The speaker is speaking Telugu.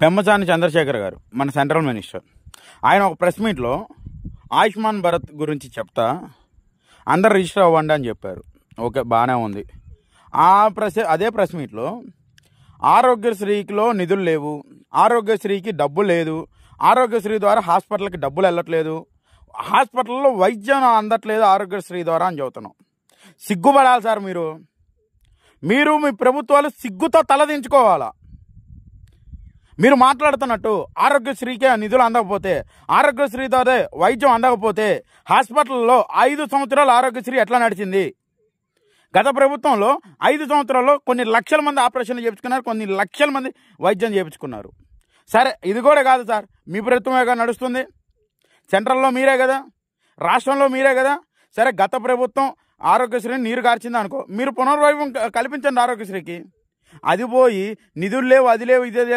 పెమ్మసాని చంద్రశేఖర్ గారు మన సెంట్రల్ మినిస్టర్, ఆయన ఒక ప్రెస్ మీట్లో ఆయుష్మాన్ భారత్ గురించి చెప్తా అందరు రిజిస్టర్ అవ్వండి అని చెప్పారు. ఓకే, బాగానే ఉంది. అదే ప్రెస్ మీట్లో ఆరోగ్యశ్రీలో నిధులు లేవు, ఆరోగ్యశ్రీకి డబ్బు లేదు, ఆరోగ్యశ్రీ ద్వారా హాస్పిటల్కి డబ్బులు వెళ్ళట్లేదు, హాస్పిటల్లో వైద్యం అందట్లేదు ఆరోగ్యశ్రీ ద్వారా అని చెబుతున్నాం. సిగ్గుపడాలి సార్. మీరు మీ ప్రభుత్వాలు సిగ్గుతో తలదించుకోవాలా. మీరు మాట్లాడుతున్నట్టు ఆరోగ్యశ్రీకే నిధులు అందకపోతే, ఆరోగ్యశ్రీ ద్వారా వైద్యం అందకపోతే హాస్పిటల్లో 5 సంవత్సరాలు ఆరోగ్యశ్రీ ఎట్లా నడిచింది? గత ప్రభుత్వంలో 5 సంవత్సరాల్లో కొన్ని లక్షల మంది ఆపరేషన్లు చేయించుకున్నారు, కొన్ని లక్షల మంది వైద్యం చేయించుకున్నారు. సరే, ఇది కూడా కాదు సార్, మీ ప్రభుత్వమే కదా నడుస్తుంది, సెంట్రల్లో మీరే కదా, రాష్ట్రంలో మీరే కదా. సరే, గత ప్రభుత్వం ఆరోగ్యశ్రీని నీరు కార్చింది అనుకో, మీరు పునర్వైభవం కల్పించండి ఆరోగ్యశ్రీకి. అది పోయి నిధులు లేవు, అది లేవు, ఇదే లేవు